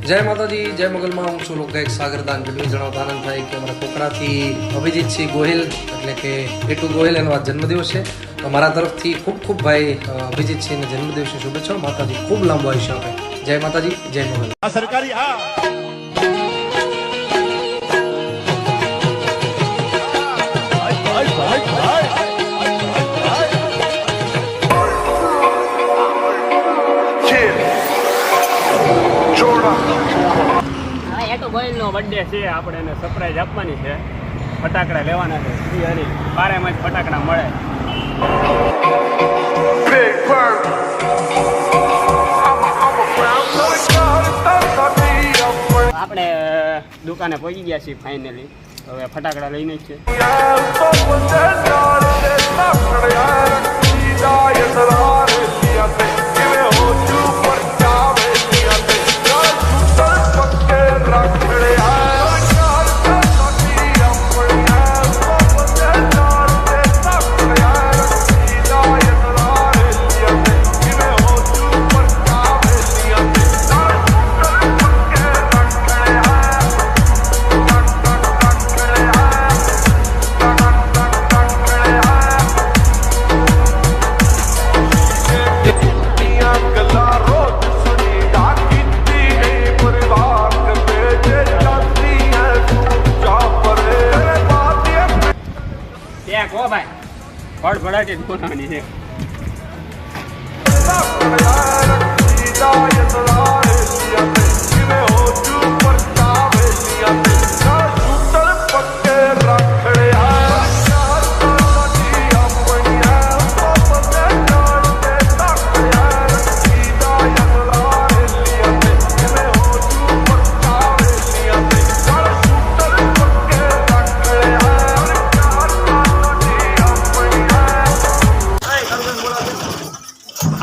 જય માતાજી, જય મોગલમાં. હું છું લોકગાયક સાગરદાન. વિડીયો જણાવતા આનંદ થાય કે અમારા કોકરાથી અભિજીતસિંહ ગોહિલ એટલે કે એટુ ગોહિલ એનો આ જન્મદિવસ છે. તો મારા તરફથી ખૂબ ખૂબ ભાઈ અભિજીતસિંહને જન્મદિવસની શુભેચ્છાઓ. માતાજી ખૂબ લાંબુ આયુષ્ય આપે. જય માતાજી, જય મોગલ. સરકારી ગોહિલનો બર્થડે છે, આપણે એને સરપ્રાઈઝ આપવાની છે. ફટાકડા લેવાના છે. શ્રી હરિ બારેમાં જ ફટાકડા મળે. આપણે દુકાને પહોંચી ગયા છીએ ફાઇનલી. હવે ફટાકડા લઈને જ છે. કો ભાઈ ફળફળાટી જ બોલાવવાની છે.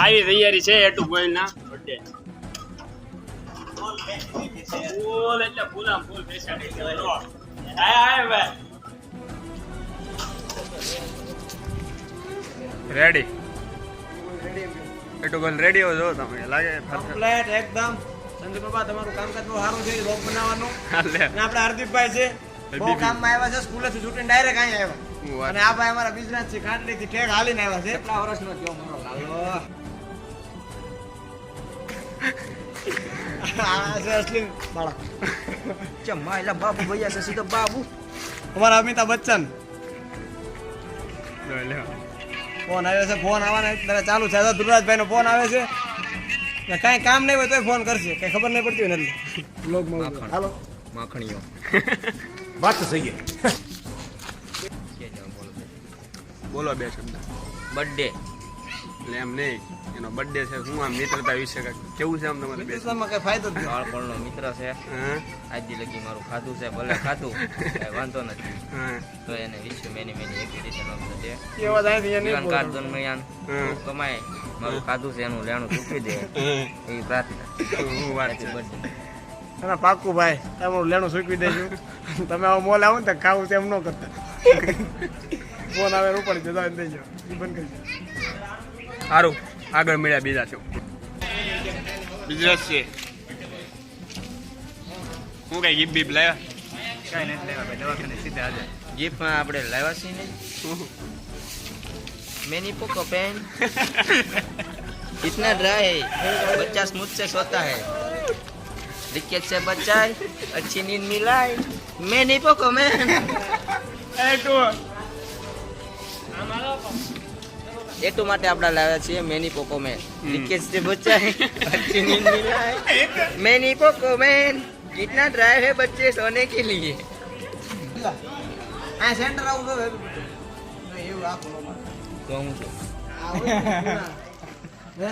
આવી તૈયારી છે એટુ ગોહિલના બર્થડે. ફૂલ એટલે ફૂલામ ફૂલ બેસાડી દેવાય. આય ભાઈ રેડી. એટુ ગોહિલ રેડી હો જો તમે લાગે કમ્પ્લીટ એકદમ. સંદીપ બાબા તમારું કામકાજ બહુ સારું છે. લોક બનાવવાનું અને આપણે હાર્દિકભાઈ છે બહુ કામમાં આવ્યા છે. સ્કૂલેથી છૂટીને ડાયરેક્ટ અહીંયા આવ્યા. અને આ ભાઈ અમારા બિઝનેસ છે ખાટલીથી ઠેક હાલીને આવ્યા છે. કેટલા વર્ષનો થયો મારો લાલો? આ છે અસલી બાળક. ચમ્મા એલા બાબુ ભૈયા છે સીધો બાબુ. અમારા અમિતાભ બચ્ચન. ફોન આવ્યો છે. ફોન આવવાના ત્યારે ચાલુ છે. ધ્રુવરાજભાઈ નો ફોન આવે છે. કાંઈ કામ નહીં હોય તો ફોન કરશે. કઈ ખબર નહીં પડતી હોય ને. હાલો માખણીઓ વાત થઈ ગઈ. બોલો બે શબ્દ. બર્થડે એટલે એમ નહીં, એનો બર્થડે છે. શું આમ મિત્રતા વિશે કેવું છે આમ તમારે? મિત્રતામાં કઈ ફાયદો નથી. બાળપણનો મિત્ર છે. આજથી લગી મારું ખાધું છે. ભલે ખાધું કઈ વાંધો નથી. તો એને વિશ્વ મેની એક્ટિવિટી કાર્ડ દરમિયાન કમાય મારું ખાધું છે એનું લેણું ચૂકવી દે એવી પ્રાર્થના. ના પાક્કું ભાઈ, તમારું લેણું સૂકવી દેજો. તમે આવો મોલ આવો ને ખાવું છે એમ ન કરતા. ફોન આવે ઉપર જતા દેજો. બંધ કરી દો. સારું, આગળ મળ્યા બીજા છો બિઝનેસ છે. હું કઈ ગિફ્ટ બીફ લાવ્યા? કઈ નથી લેવા ભાઈ, દવાખાને સીધા હાજર. ગિફ્ટમાં આપણે લાવ્યા છીએ ને मैनी पोको पेन इतना ड्राई है, बच्चा स्मूथ से सोता है, दिक्कत से बचाए, अच्छी नींद मिलाए, मैनी पोको मैन एटू માટે આપડા લાવ્યા છીએ મેની પોકો મેન. दिक्कत से बचाए, अच्छी नींद मिलाए, मैनी पोको मैन कितना ड्राई है बच्चे सोने के लिए. આ સેન્ટર આવું તો એવું આપો તો હું છું હે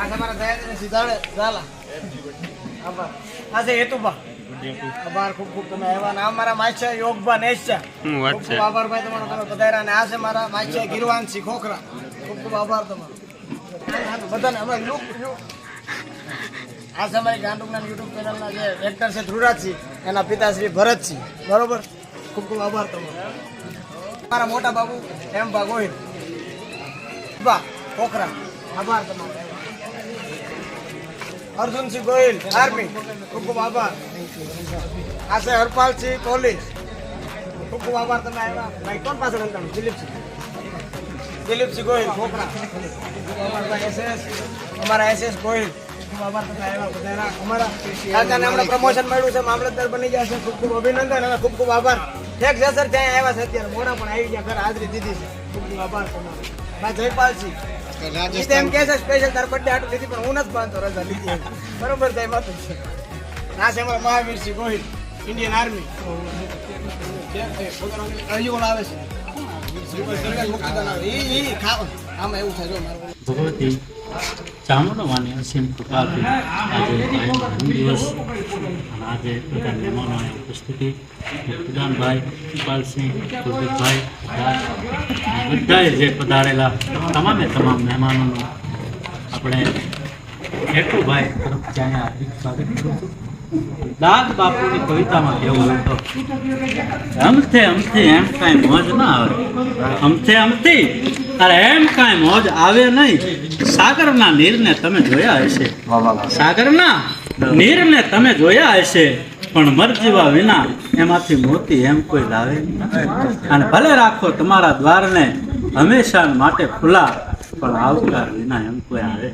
આ તમારા દયાને સીધાડે ઝાલા આભાર. આ છે હેતુભા આભાર ખૂબ ખૂબ તમે આવ્યા. અને આ મારા માછા યોગભા નેશા ખૂબ ખૂબ આભાર ભાઈ તમારો તમે પધાર્યા. અને આ છે મારા માછા ગીરવાનસિંહ ખોખરા ખૂબ ખૂબ આભાર તમારો બધાને. અમે લુક આ છે અમારી ગાંડુકના યુટ્યુબ ચેનલના જે એક્ટર છે ધ્રુવરાજસિંહ, એના પિતાશ્રી ભરતસિંહ, બરોબર. ખૂબ ખૂબ આભાર તમારો. મારા મોટા બાબુ એમ ભા ગોહિલ બા ખોખરા આભાર તમારો. અર્જુનસિંહ ગોહિલ આર્મી ખૂબ ખૂબ આભાર. આ છે હરપાલસિંહ કોહલી ખૂબ ખૂબ આભાર તમે આવ્યા. ભાઈ કોણ પાછળ અંતાણું? દિલીપસિંહ ગોહિલ ખોખરા અમારા SS ગોહિલ ખૂબ આભાર તમે આવ્યા બધા. અમારા કાકાને હમણાં પ્રમોશન મળ્યું છે, મામલતદાર બની ગયા છે. ખૂબ ખૂબ અભિનંદન અને ખૂબ ખૂબ આભાર. ઠેક છે સર ત્યાં આવ્યા છે અત્યારે, મોડા પણ આવી ગયા, ઘર હાજરી દીધી છે. ખૂબ ખૂબ આભાર તમારો. ભાઈ જયપાલસિંહ એમ કે છે સ્પેશિયલ તાર બર્થડે આટલું લીધી, પણ હું નથી બાંધતો, રજા લીધી બરોબર. જય માતા છે. આ છે અમારા મહાવીરસિંહ ગોહિલ ઇન્ડિયન આર્મી આવે છે. ભગવતી ચામુંડામાની અસીમ કૃપાથી આજે દિવસ અને આજે બધા મહેમાનોની ઉપસ્થિતિ મુક્તિદાનભાઈ, કૃપાલસિંહ, કુલદીપભાઈ બધાએ જે પધારેલા તમામે તમામ મહેમાનોનું આપણે હેતુભાઈ તરફથી અહીંયા હાર્દિક સ્વાગત કરું છું. દાદ બાપુની કવિતામાં કેવું હોય તો અમથી એમ કાંઈ મોજ ના આવે, અમથી અરે એમ કાંઈ મોજ આવે નહીં. સાગરના નીરને તમે જોયા હશે, સાગરના નીરને તમે જોયા હશે, પણ મરજીવા વિના એમાંથી મોતી એમ કોઈ લાવે નહીં. અને ભલે રાખો તમારા દ્વારને હંમેશા માટે ખુલ્લા, પણ આવકાર વિના એમ કોઈ આવે.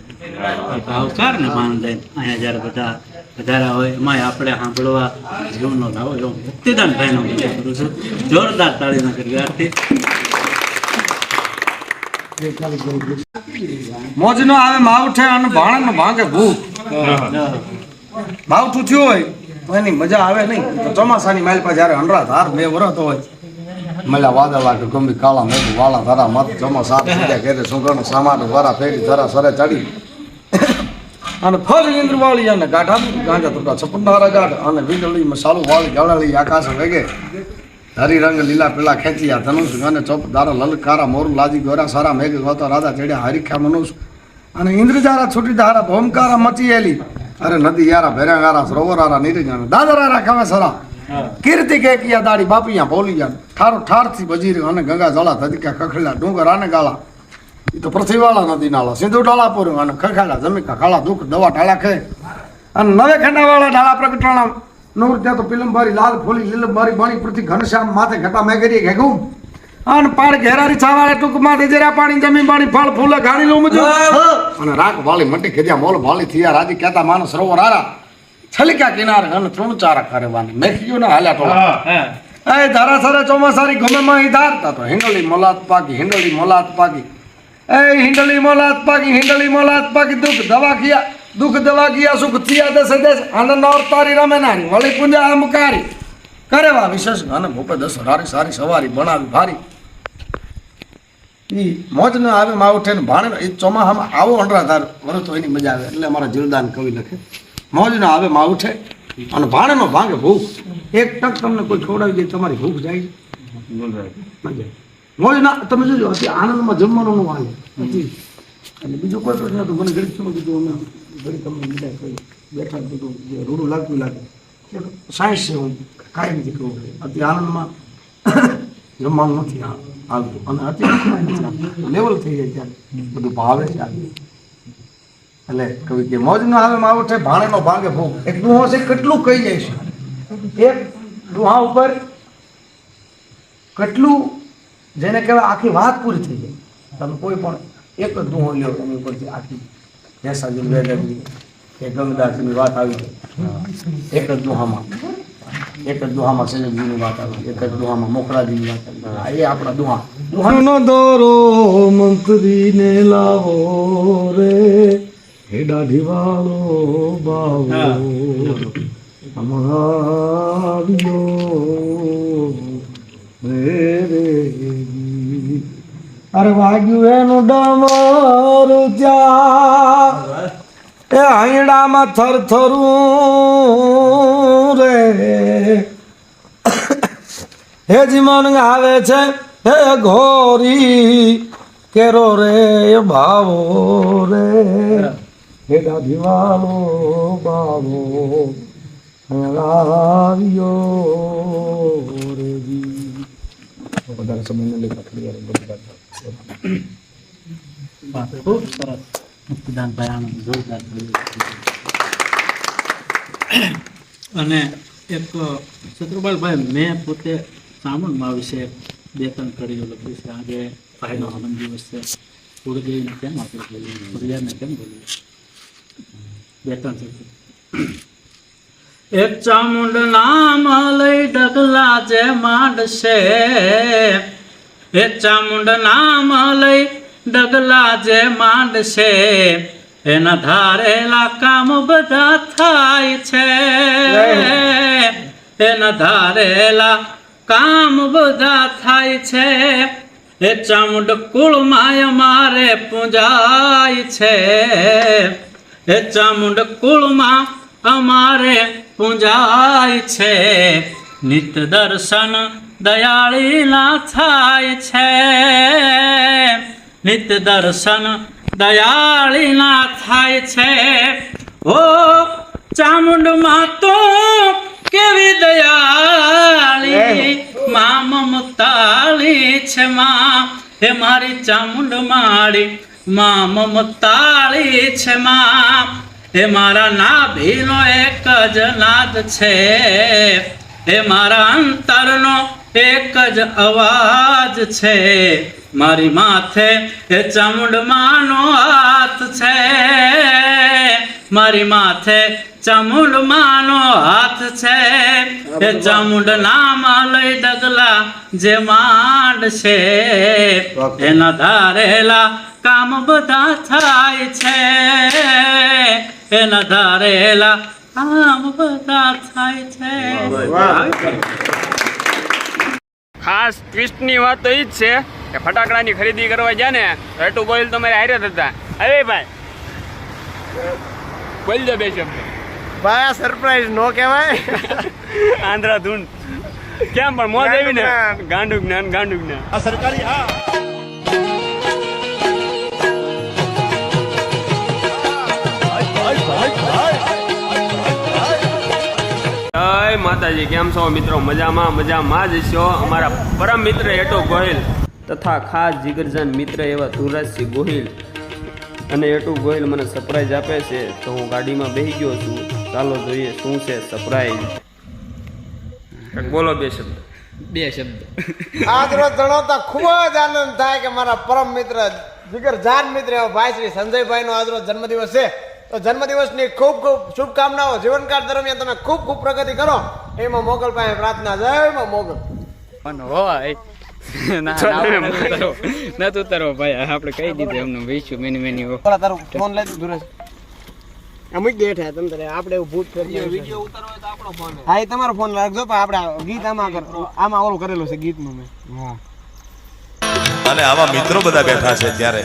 આવકારને માન લઈને અહીંયા જ્યારે બધા વધારા હોય એમાં આપણે સાંભળવા જીવનો લાવો એવો મુક્તિદાનભાઈનો વિચાર કરું છું. જોરદાર તાળીના ગરગાટથી મોજ નો આવે માવઠે અને ભાણ નો ભાંગે ભૂખ. માવઠું થયું હોય તો એની મજા આવે નહીં. તો ચોમાસાની માઇલ પર જયારે હંડરા ધાર બે વરસતો હોય, મળ્યા વાદળા કે ગમી કાળા મેઘ વાળા ધરા મત ચોમાસા સીધા ઘેરે સુગણ સામાન વરા ફેરી ધરા સરે ચડી અને ફજ ઇન્દ્ર વાળી અને ગાઢા ગાંજા તૂટા છપનારા ગાઢ અને વીજળી મસાલો વાળી ગળાળી આકાશ વેગે હરી રંગ લીલા પીલા ખેંચિયા ધનુષ અને ચોપ દારા લલકારા મોર લાજી ગોરા સારા મેઘ ગોતા રાધા ચડ્યા હરીખ્યા મનુષ અને ઇન્દ્રજારા છૂટી ધારા ભોમકારા મચી એલી અરે નદી યારા ભેરાંગારા સરોવરારા નીરજાના દાદરારા ખાવે સરા કીર્તિ કે કિયા દાડી બાપિયા બોલિયા ઠારો ઠારથી બજીર અને ગંગા જળા ધદકા કખડલા ડુંગર આને ગાળા એ તો પૃથ્વીવાળા નદી નાળા સિંધુ ડાળા પૂર્યું અને ખખાડા જમીકા કાળા દુઃખ દવા ટાળા ખે અને નવે ખંડાવાળા ડાળા પ્રગટાણા નૂર ત્યાં તો પિલંબારી લાલ ફોલી લીલંબારી બાણી પૃથ્વી ઘનશ્યામ માથે ઘટા મેઘરી ઘેગું અને પાડ ઘેરારી છાવાળે ટૂંકમાં દેજરા પાણી જમીન પાણી ફળ ફૂલે ઘાણી લું મુજો અને રાખ વાળી મટી ખેદ્યા મોલ ભાળી થયા રાજી કહેતા માનસ સરોવર આરા છલિકા કિનારે અને તૃણ ચારા કરવાની મેખ્યું ને હાલ્યા ટોળા એ ધારા સરે ચોમાસારી ગમે માં ઈ ધારતા તો હિંડળી મોલાત પાકી હિંડળી મોલાત પાકી એ હિંડળી મોલાત પાકી દુઃખ દવા કિયા સુખ થયા દસ દેશ આનંદ ઓર તારી રમે નારી વળી પૂંજા આમકારી કરેવા વિશેષ અને ભૂપે દસ રારી સારી સવારી બનાવી ભારી ઈ મોજ ન આવે માવઠે ને ભાણે એ ચોમાસામાં આવો અંડરાધાર વરો તો એની મજા આવે. એટલે અમારા જીલદાન કવિ લખે મોજ ન આવે માવઠે અને ભાણે નો ભાંગે ભૂખ. એક ટક તમને કોઈ ખવડાવી દે તમારી ભૂખ જાય મજા મોજ ના. તમે જોજો અત્યારે આનંદમાં જમવાનું નું હાલે નથી એટલે બીજું કોઈ પ્રશ્ન હતું. મને ઘડી શું કીધું અમે ઘડી તમને બીજા કહી બેઠા બધું જે રૂડું લાગતું લાગે સાયન્સ છે. હું કાંઈ નથી કહું અત્યારે આનંદમાં જમવાનું નથી હાલતું અને અત્યારે લેવલ થઈ જાય ત્યારે બધું ભાવે છે એટલે કવિ કે મોજ નો આવે માવઠે ભાણે નો ભાંગે ભૂખ. એક ડુહો છે કેટલું કહી જાય છે. એક ડુહા ઉપર કેટલું જેને કહેવાય આખી વાત પૂરી થઈ જાય. તમે કોઈ પણ એક જ ડુહો લ્યો તમે ઉપરથી આખી ભેંસાજી વેદાજી કે ગંગદાસની વાત આવી એક જ દુહામાં સજગજીની વાત આવી, એક જ દુહામાં મોખરાજીની વાત આવી. એ આપણા દુહાનો દોરો મંત્રીને લાવો રે હે દાઢીવાળો બાવો અમારો રે અરે વાગ્યું એનું ડમરું ત્યાં એ હૈડામાં થરથરું રે હે જીવન આવે છે હે ઘોરી કેરો રે ભાવો રે હે દાદીવાલો બાવો આવ્યો રે જી વધારે સમય ન લેતા થોડી વાર વાહ, ખૂબ સરસ મુક્તિદાનભાઈ આનંદ જોરદાર કર્યું. અને એક શત્રુપાલભાઈ મેં પોતે ચામુંડમાં વિશે 2-3 કડીઓ લખી છે. આજે ભાઈનો આનંદ દિવસ છે. કુળદેવીને કેમ આપણે બોલ્યું, કુળિયાને કેમ બોલ્યું, 2-3 શબ્દ. એક ચામુંડ નામ લઈ ડગલા જે માંડશે, એક ચામુંડ નામ લઈ ડગલા જે માંડશે, એના ધારેલા કામ બધા થાય છે, એના ધારેલા કામ બધા થાય છે. એ ચામુંડ કુળમાં અમારે પૂજાય છે, એ ચામુંડ કુળમાં અમારે પૂજાય છે. નિત દર્શન દયાળીના થાય છે, નિત દર્શન દયાળીના થાય છે. ઓ ચામુંડમાં તો કેવી દયાળી મા મમતાળી છે માં, હે મારી ચામુંડ માળી મા મમતાળી છે માં. હે મારા નાભીનો એક જ નાદ છે, હે મારા અંતરનો એક જ અવાજ છે. મારી માથે એ ચામુંડમાનો હાથ છે, મારી માથે ચામુંડમાનો હાથ છે. એ ચામુંડ નામ લઈ ડગલા જે માંડશે, એના ધારેલા કામ બધા થાય છે, એના ધારેલા કામ બધા થાય છે. ખાસ ટ્વિસ્ટની વાત તો એ જ છે કે ફટાકડાની ખરીદી કરવા ગયા ને એટુ ગોહિલ તમારે હારે જ હતા. અરે ભાઈ બોલ દે 2 શબ્દ. ભાઈ આ સરપ્રાઈઝ નો કહેવાય. આંધ્રાધૂન કેમ પણ મોજ આવી ને, ગાંડું જ્ઞાન ગાંડું જ્ઞાન. આ સરકારી હા જય માતાજી, કેમ છો મિત્રો? મજામાં જ છો. અમારા પરમ મિત્ર એટો ગોહિલ તથા ખાસ જીગરજાન મિત્ર એવા ધુરાજસિંહ ગોહિલ અને એટુ ગોહિલ મને સરપ્રાઈઝ આપે છે. તો હું ગાડીમાં બેસી ગયો છું. ચાલો જોઈએ શું છે સરપ્રાઈઝ. બોલો 2 શબ્દ. આજ રોજ જણાવતા ખૂબ જ આનંદ થાય કે મારા પરમ મિત્ર જીગરજાન મિત્ર એવા ભાઈ શ્રી સંજયભાઈ નો આજ રોજ જન્મદિવસ છે. તો જન્મદિવસની ખૂબ ખૂબ શુભકામનાઓ. જીવનકાળ દરમિયાન તમે ખૂબ ખૂબ પ્રગતિ કરો એમાં મોગલ પાસે પ્રાર્થના. જય માં મોગલ. નથી ઉતારો ભાઈ, આપણે કહી દીધું એમને વેચ્યું મેની તારું ફોન લઈ દૂર અમુક ડેટ હે તમ તારે આપણે એવું ભૂત કરીએ. વિડિયો ઉતારવો હોય તો આપણો ફોન. હા, એ તમારો ફોન રાખજો પણ આપણે ગીત આમાં ઓલું કરેલું છે ગીતનું મેં. હા, અને આવા મિત્રો બધા બેઠા છે ત્યારે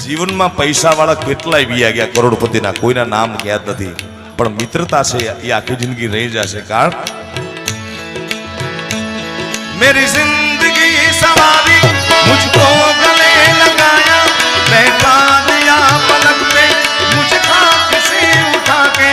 જીવનમાં પૈસા વાળા કેટલાય વિયા ગયા, કરોડપતિના કોઈના નામ યાદ નથી, પણ મિત્રતા છે એ આખી જિંદગી રહી જશે. કારણ મેરી જિંદગી સવારી મુझको ગલે લગાયા, बैठा दिया पलक पे मुझे खाक से उठा के,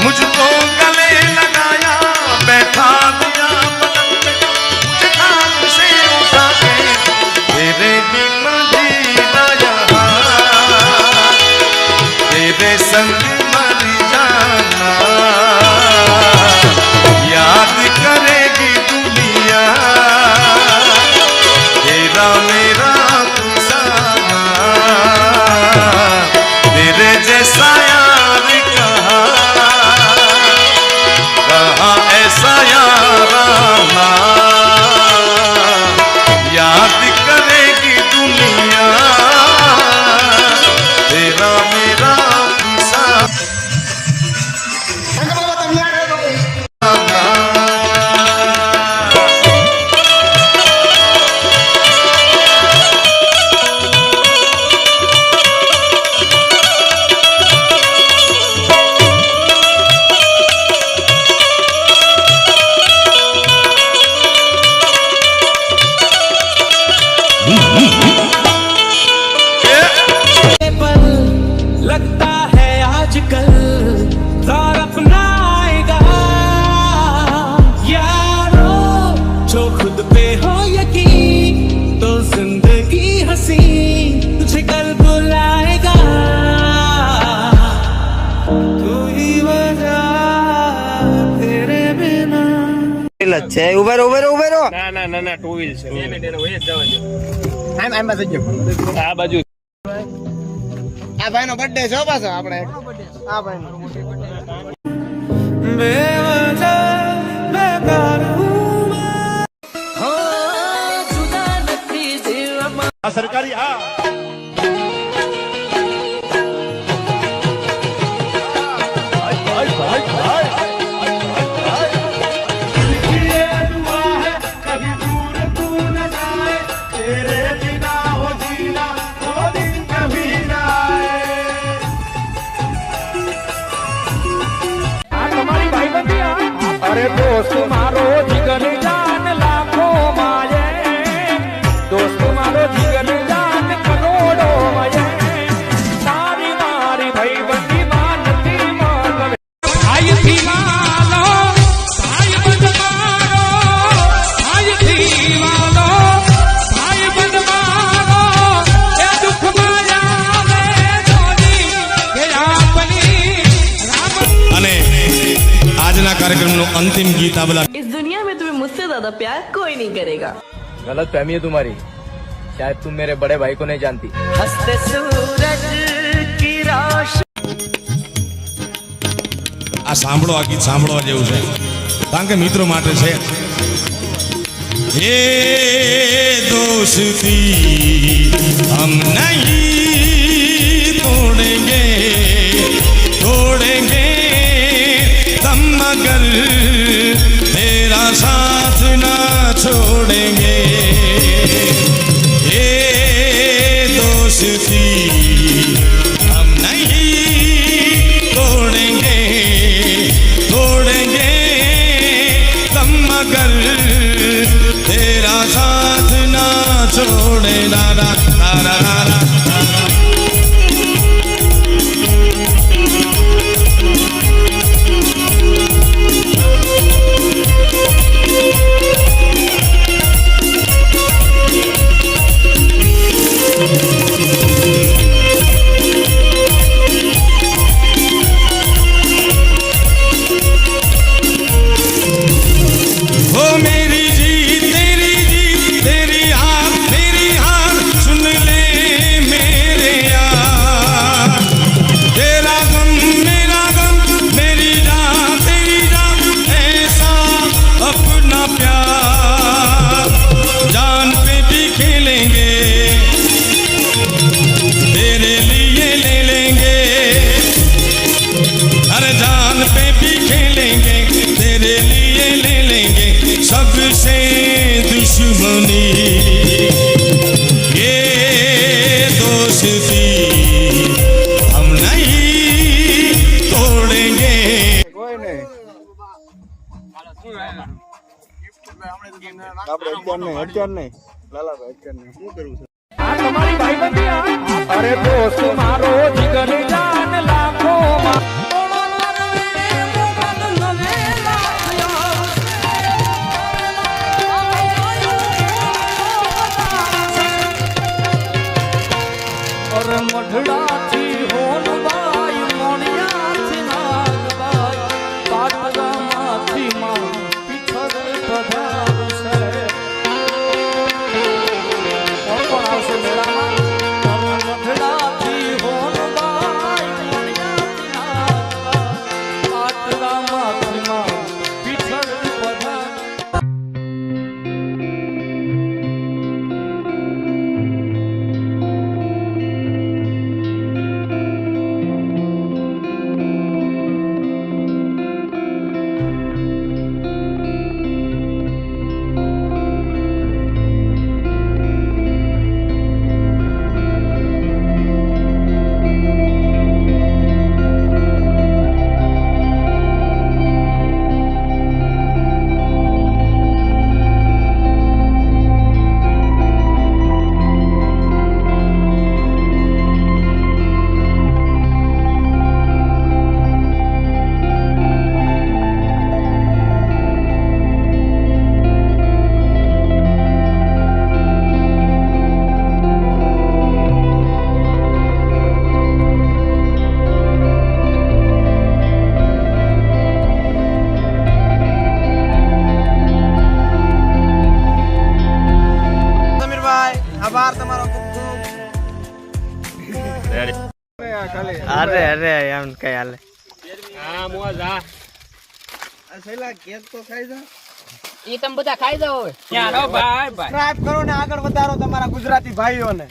मुझको गले लगाया, बैठा दिया पलक पे मुझे खाक से उठा के, तेरे बिन છે ઉભેરો ઉભેરો ઉભેરો ના ના ના ના ટુ વ્હીલ છે બે મિનિટ એને વહી જ જવા દો આમ થઈ ગયો આ બાજુ આ ભાઈનો બર્થડે છે હો પાછો આપણે આ ભાઈનો અરે દોસ્ત મારો જીગર જાન લાખો માયે દોસ્ત મારો જીગર જાન કરોડો માયે તારી મારી ભાઈ બંધી માનતી માન ભાઈ થી માલો ભાઈ બંધ મારો ભાઈ થી માલો ભાઈ બંધ મારો એ દુઃખ માયા મે જોડી કે આપની રામ અને આજના કાર્યક્રમનું અંતિમ ગીત આ બધા इस दुनिया में तुम्हें मुझसे ज्यादा प्यार कोई नहीं करेगा गलत फहमी है तुम्हारी शायद तुम मेरे बड़े भाई को नहीं जानती हंसते सूरज की रोशनी આ સાંભળો આ ગીત સાંભળવા જેવું છે કારણ કે મિત્રો માટે છે ये दोस्ती हम नहीं तोड़ेंगे तोड़ेंगे दम मगर तेरा साथ ना छोड़ेंगे ये दोस्ती हम नहीं तोड़ेंगे तोड़ेंगे दम मगर तेरा साथ ना छोड़े ना ना ना ना ना ओ मेरी जीत तेरी हार सुन ले मेरे यार तेरा गम मेरा गम मेरी जान तेरी जान ऐसा अपना प्यार जान पे भी खेलेंगे तेरे लिए ले लेंगे अरे जान पे भी खेलेंगे तेरे लिए ले लेंगे सबसे दुश्मनी ये दोस्ती हम नहीं तोड़ेंगे કોઈ નહીં આપણે અત્યાર નહીં લાલાભાઈ અત્યાર નહીં શું કરવું છે આ તમારી ભાઈ બંધી અરે દોસ્ત મારો જીગર જાન લાખો માં અરે મઢડાથી હોનબાઈ મોણિયાથી નાગબાઈ પાટલામાંથી માં પીછળ પધારશે કોણ કોણ આવશે મેળામાં અરે મઢડાથી હોનબાઈ મોણિયાથી નાગબાઈ પાટલામાંથી માં પીછળ પધારશે અરે અરે એમ કઈ હાલે હા મોજ હા છેલ્લા કેક તો ખાઈ જા ઈ તમે બધા ખાઈ જાઓ હવે ચાલો ભાઈ ભાઈ સબસ્ક્રાઇબ કરો ને આગળ વધારો તમારા ગુજરાતી ભાઈઓને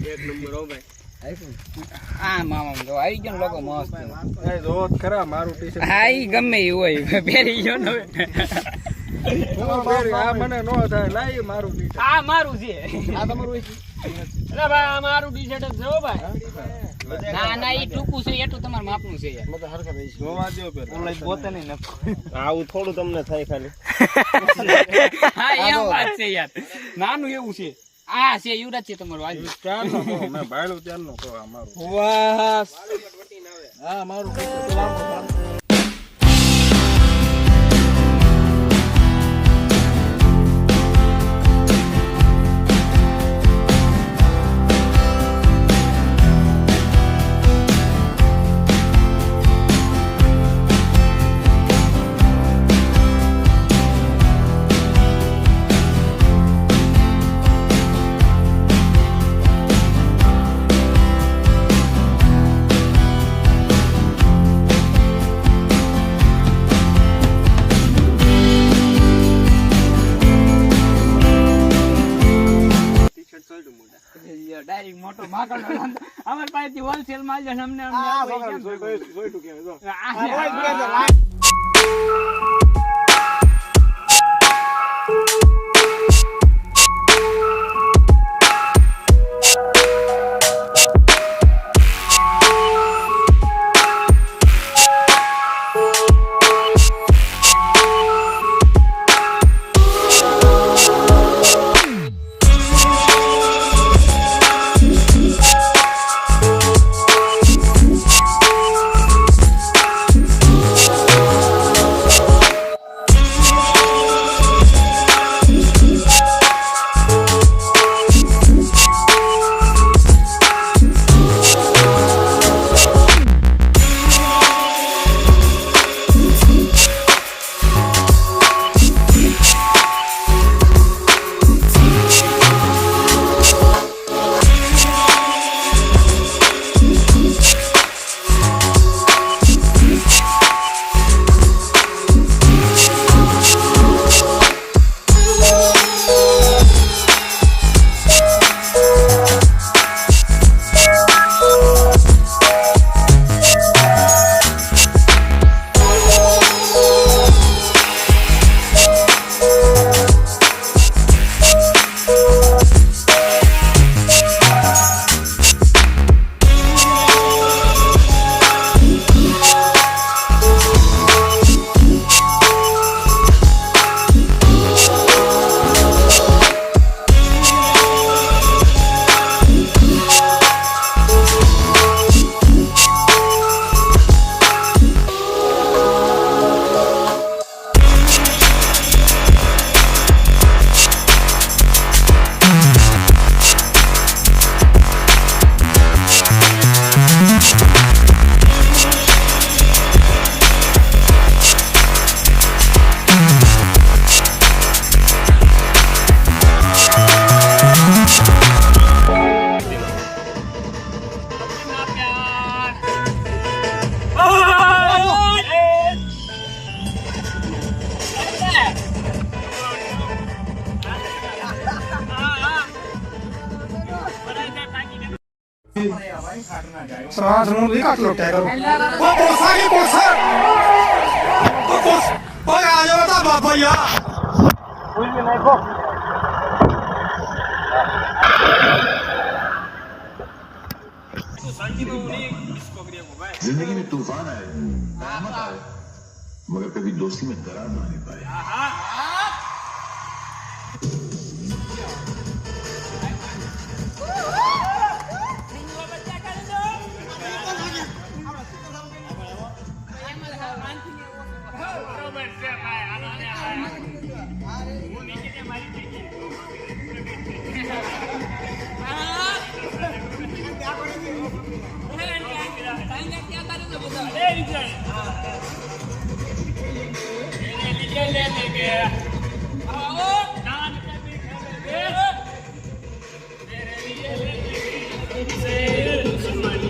એક નંબર હો ભાઈ આ મામા જો આવી ગયો લોકો મસ્ત એ જો ખરા મારું ટી-શર્ટ હા ઈ ગમે ઈ હોય પહેરી ગયો ને આ મને નો થાય લાઈ મારું ટી-શર્ટ આ મારું છે આ તમારું છે અરે ભાઈ આ મારું ટી-શર્ટ જ છે હો ભાઈ ના ના ઈ ટૂંકું છે એટલું તમારા માપનું છે યાર મત હરખા રહી છે જોવા દો પેલા ઓનલાઈન પોતે નહીં નખો આવું થોડું તમને થાય ખાલી હા એમ વાત છે યાર નાનું એવું છે આ છે યુવરાજ છે તમારું આજ ક્યારનો કહો મેં ભાડું ત્યારનો કહો આ મારું વાહ હા મારું ટી-શર્ટ લાંબો ડાયરેક્ટ મોટો માકડ અમાર પાસેથી હોલસેલ માં જ અમને જોઈતું કે જો जिंदगी में तूफान आए रहमत आए मगर कभी दोस्ती में दरार ना आने पाए Say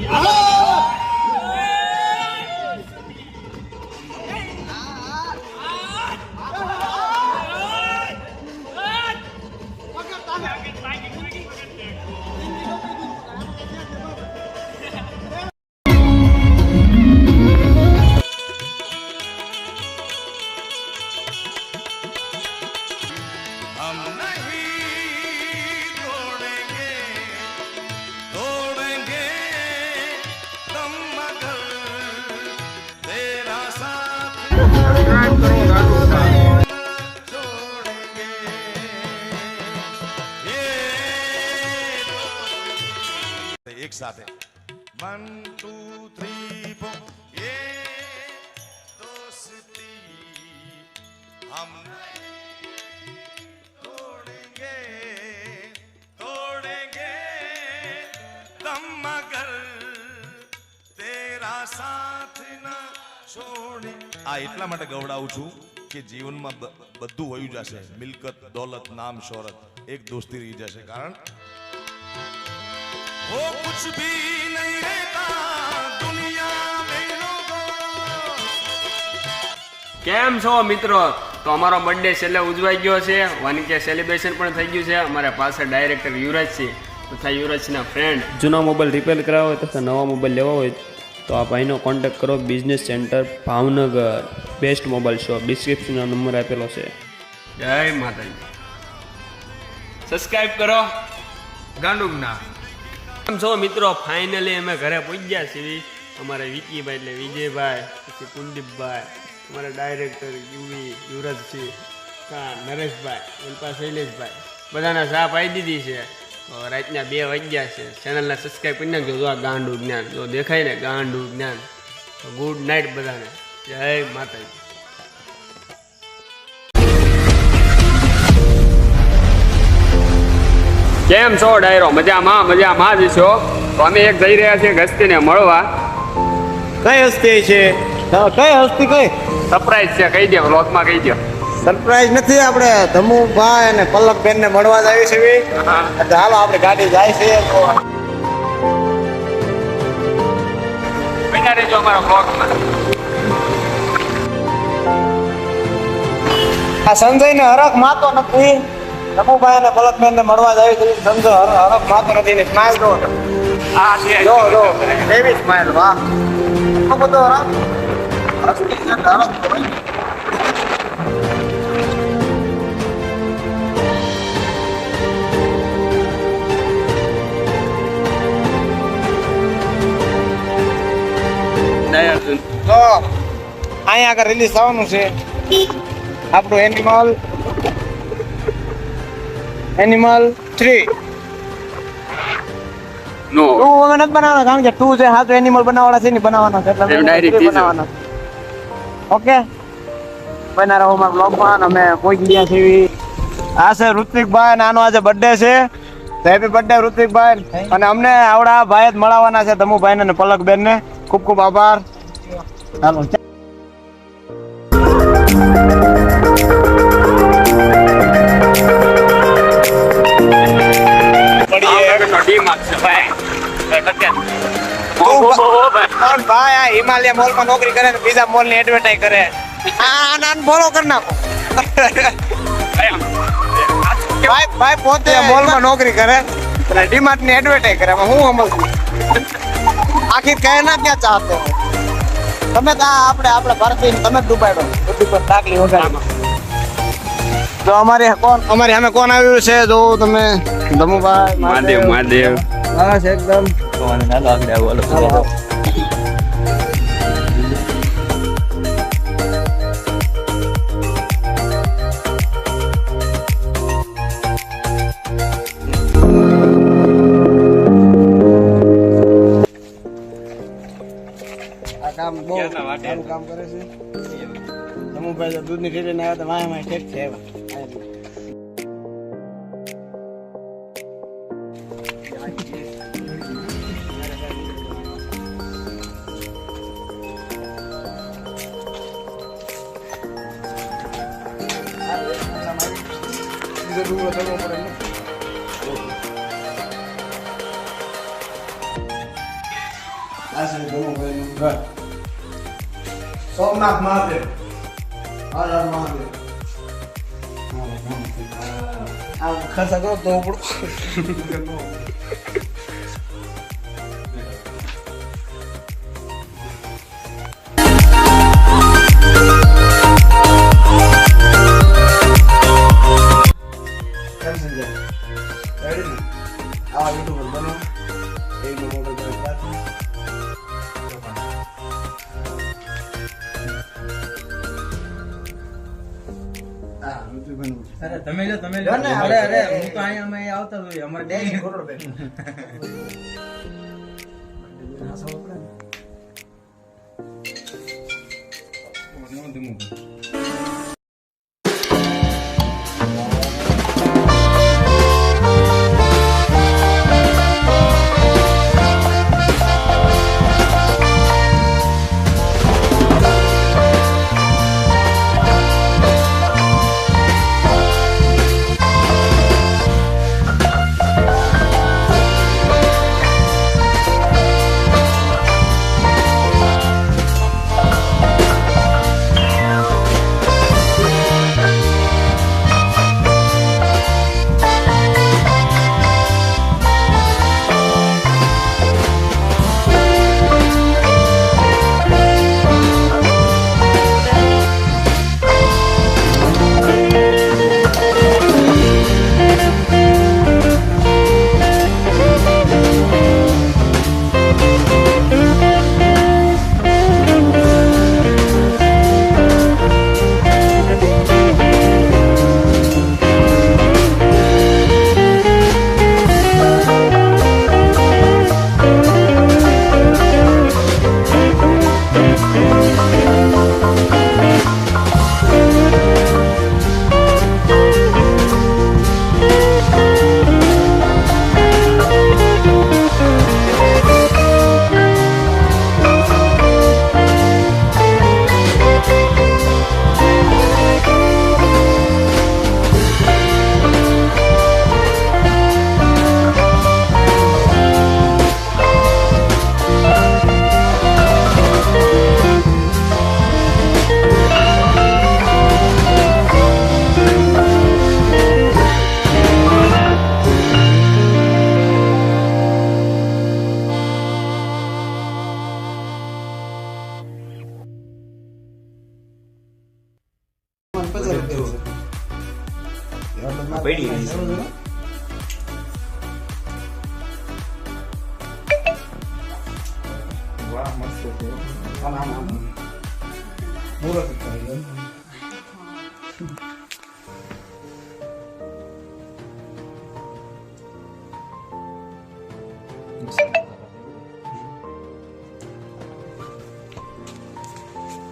એક સાથે 1 2 3 4 ये दोस्ती हम तोड़ेंगे तोड़ेंगे दम मगर तेरा साथ न छोड़े આ એટલા માટે ગવડાવું છું કે જીવનમાં બધું વયું જશે, મિલકત દોલત નામ શોહરત, એક દોસ્તી રહી જશે. કારણ वो कुछ भी नहीं रहता दुनिया में लोगों. કેમ છો મિત્રો? તો અમારો બર્થડે છેલ્લે ઉજવાઈ ગયો છે, વાની કે સેલિબ્રેશન પણ થઈ ગયું છે. અમારા પાસે ડાયરેક્ટર યુવરાજ છે તથા યુવરાજના ફ્રેન્ડ. જૂના મોબાઈલ રિપેર કરાવવા હોય તથા નવા મોબાઈલ લેવા હોય તો આ ભાઈનો કોન્ટેક્ટ કરો. Business centre Bhavnagar, best mobile shop. ડિસ્ક્રિપ્શનનો નંબર આપેલો છે. જય માતાજી. સબસ્ક્રાઇબ કરો ગાંડુગના. કેમ છો મિત્રો? ફાઇનલી અમે ઘરે પહોંચ્યા છીએ. અમારા વિકીભાઈ એટલે વિજયભાઈ, પછી કુલદીપભાઈ, અમારા ડાયરેક્ટર યુવરાજ છે, નરેશભાઈ, ઓલપા શૈલેષભાઈ, બધાના ચા પાઈ દીધી છે. તો રાતના 2 વાગ્યા છે. ચેનલને સબસ્ક્રાઈબ કરી નાખજો. જો આ ગાંડુ જ્ઞાન જો દેખાય ને, ગાંડુ જ્ઞાન. ગુડ નાઇટ બધાને. જય માતાજી. કેમ છો ડાયરો? મજામાં જ છો? તો અમે એક જઈ રહ્યા છીએ હસ્તીને મળવા. કઈ હસ્તી છે? કઈ હસ્તી? કઈ સરપ્રાઈઝ છે, કહી દો વ્લોગમાં કહી દો. સરપ્રાઈઝ નથી, આપણે ધમુભાઈ અને પલકબેન ને મળવા જ આવી છે. એટલે હાલો આપણે ગાડી જાય છે. બન્યા રહેજો અમારા વ્લોગમાં. આ સંજય ને હરખ માતો નથી. ધમુભાઈ અને પલકબેન ને મળવા જ આવી છે. સંજય હરખ માતો નથી ને સ્માઈલ જો. હા છે. જો એવી સ્માઈલ. વાહ, બધો હરખ. તો અહીંયા આગળ રિલીઝ થવાનું છે આપણું એનિમલ 3. નો અમે નથી બનાવવાના, કારણ કે 2 છે. હા, તો એનિમલ બનાવવાના છે ને બનાવવાના છે એટલે ડાયરેક્ટ બનાવવાના. ઓકે, બના રહો મારા બ્લોગમાં. અમે પહોંચી ગયા છીએ. આ છે ઋત્વિકભાઈ, નાનો આજે બર્થડે છે. હેપી બર્થડે ઋત્વિકભાઈ. અને અમને આવડા ભાઈ જ મળવાના છે, ધમુભાઈ ને પલકબેન ને. ખૂબ ખૂબ આભાર. હાલો ભાઈ આ હિમાલય મોલ માં નોકરી કરે ને બીજા મોલ ની એડવર્ટાઈઝ કરે. આના ફોલો કરી નાખો. ભાઈ પોતે મોલ માં નોકરી કરે, ડીમાર્ટ ની એડવર્ટાઈઝ કરે. હું સમજુ આખી કહે ના ક્યાં ચાહતો તમે તો આપણે ભારતીય તમે જ ડૂબાડો બધી પર ટાકલી વગાડી. તો અમારે સામે કોણ આવ્યું છે? જો તમે ધમુભાઈ. મહાદેવ. બસ એકદમ. કામ બહુ સારું કામ કરે છે. ધમુભાઈ દૂધની ઠેલી ને આવ્યા તો વાય ઠેક છે. સોમનાથ મહાદેવ. હર હર મહાદેવ. આ ખર્ચા કરો તો અરે તમે લો અરે હું તો અહીંયા અમે આવતા જોઈએ અમારે ડેલી કરોડ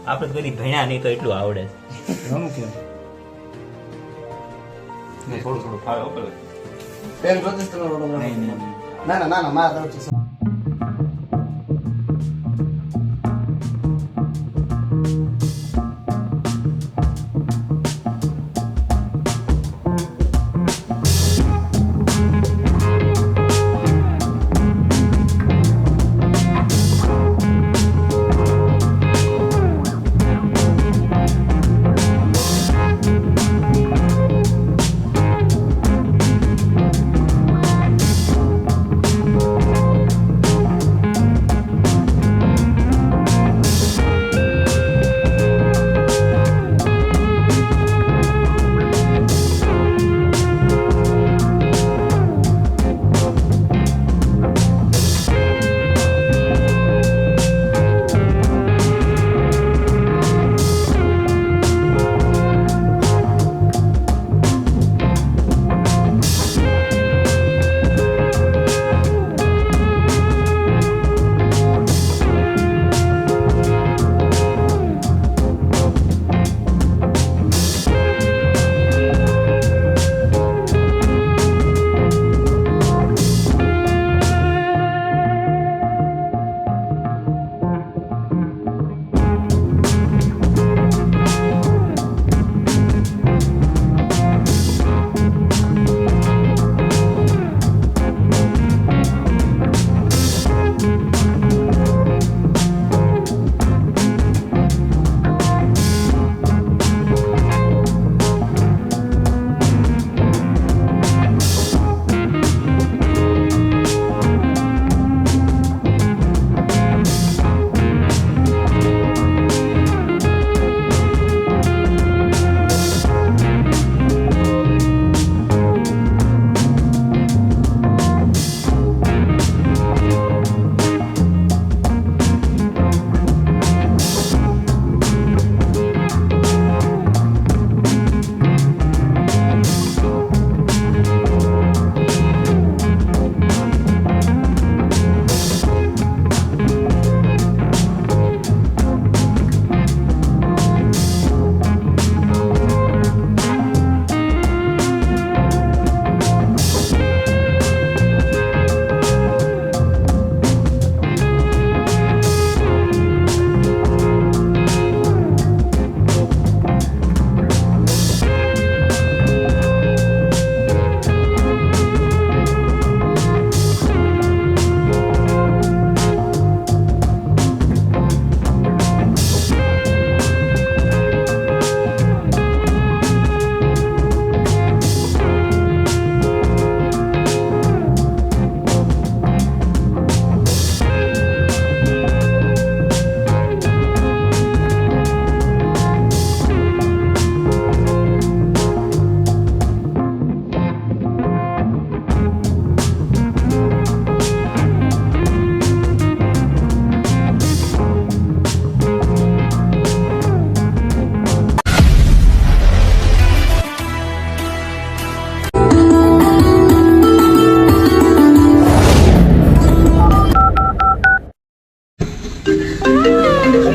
આપણે કદી ભણ્યા નહીં તો એટલું આવડે ઘણું કેમ થોડું થોડું ફાવે પેલું પેન જોતીશ તમે ના મારા તરફથી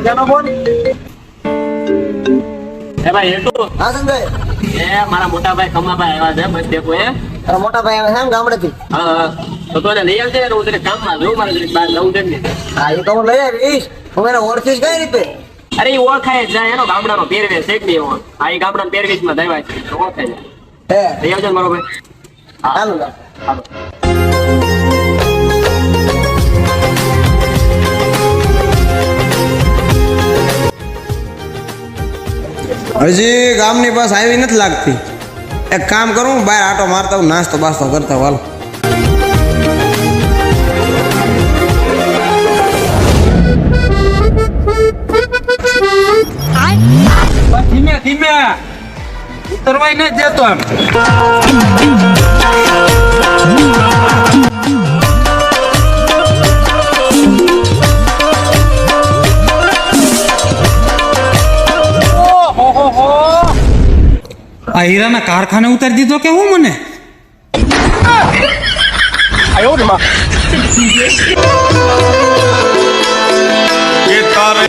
કેનો ફોન? એ ભાઈ એટલું હા સંજય, એ મારા મોટા ભાઈ કમાભાઈ આવ્યા છે બસ દેખો એ તારા મોટા ભાઈ આવે છે એમ ગામડેથી? હા તો તને લઈ આવજે ને હું તને કામમાં જવું મારે જરીક બહાર જવું છે ને હા એ તો હું લઈ આવીશ. હું એને ઓળખીશ કઈ રીતે? અરે એ ઓળખાય જ જાય એનો ગામડાનો પહેરવેશ છે જ નહીં એવો આ એ ગામડાનો પહેરવેશમાં દવાય છે તો ઓળખાય જાય હે લઈ આવજો ને મારો ભાઈ હાલો હાલો હજી ગામની પાસ આવી નથી લાગતી. એક કામ કરું, બહાર આટો મારતા હું, નાસ્તો બાસ્તો કરતા હાલ. ધીમે ધીમે ઉતરવાય ન જતો એમ આ હીરાના કારખાને ઉતારી દીધો કે હું મને એ તારે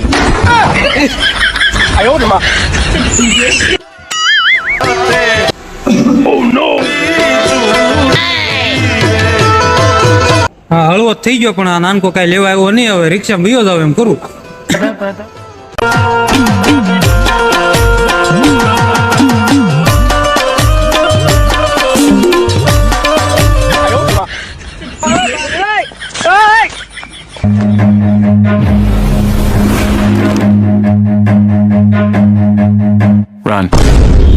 હા હળવો જ થઈ ગયો પણ આ નાનકો કાંઈ લેવા આવ્યો નહીં. હવે રિક્ષામાં બીજો જાવ એમ કરું.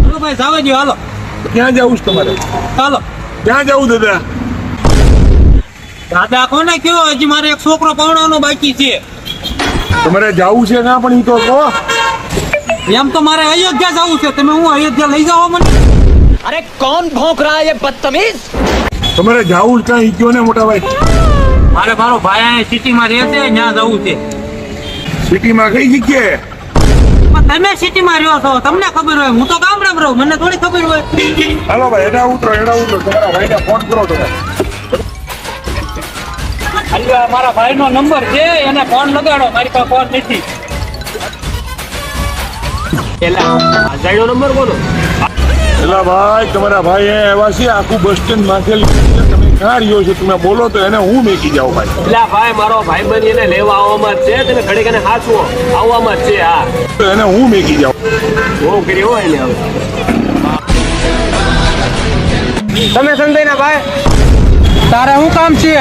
હાલો ભાઈ જાવા દ્યો, હાલો. ક્યાં જવું છે તમારે? હાલો ક્યાં જવું દાદા? દાદા કોને કયો, હજી મારે એક છોકરો પરણવાનો બાકી છે. તમારે જવું છે ના પણ ઈ તો કહો. એમ તો મારે અયોધ્યા જવું છે. તમે હું અયોધ્યા લઈ જાઓ મને? अरे कौन भौंक रहा है ये बदतमीज? તમારે જવું ક્યાં ઈ કયો ને મોટા ભાઈ. મારે મારો ભાઈ અહીંયા સિટીમાં રહે છે, ત્યાં જવું છે. સિટીમાં કઈ જગ્યાએ? પણ તમે સિટીમાં રહ્યો છો, તમને ખબર હોય. હું તો ગામડામાં રહું, મને થોડી ખબર હોય. હાલો ભાઈ એડા ઉતરો તમારા ભાઈને ફોન કરો તમે. આ મારા ભાઈનો નંબર છે, એને ફોન લગાડો. મારી પાસે ફોન નથી. એલા આજાઈનો નંબર બોલો એલા ભાઈ તમારા ભાઈ એવા છે આખું બસ સ્ટેન્ડ માંખેલી છે. તમે ક્યાં રહ્યો છો તમે બોલો તો એને હું મેકી જાઉં ભાઈ. એલા ભાઈ મારો ભાઈબંધ એને લેવા આવવામાં જ છે તમે ઘડી ઘડી હાચવો આવવામાં જ છે હા તો એને હું મેકી જાઉં. બહુ કરી હોય ને હવે તમે સંજયના ભાઈ, તારે શું કામ છે?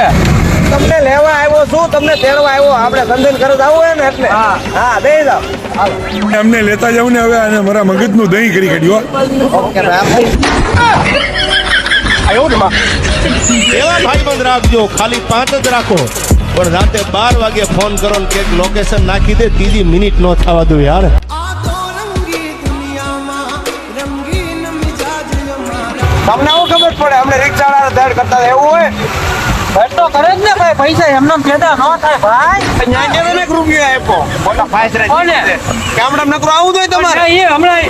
તમને લેવા આવ્યો છું, તમને તેડવા આવ્યો. આપણે સંજય ઘરે જવું હોય ને એટલે હા દઈ જાવ. એમને લેતા જાઉં ને હવે અને મારા મગજનું દહીં કરી કાઢ્યો. ઓકે ભાઈ. એવા ભાઈબંધ રાખજો, ખાલી 5 જ રાખો, પણ રાતે 12 વાગે ફોન કરો ને કંઈક લોકેશન નાખી દે, ત્રીજી મિનિટ નો થવા દો યાર. તમને શું ખબર પડે? અમને રિક્ષા વાળા દર્ડ કરતા હતા, એવું હોય? તો કરે જ ને ભાઈ, પૈસા એમને પેદા ન થાય ભાઈ. અહીંયા કેમ રૂપિયા આપ્યો? મોટા ફાયસરા કોને? ગામડામાં નકરું આવું જોઈએ તમારે. એ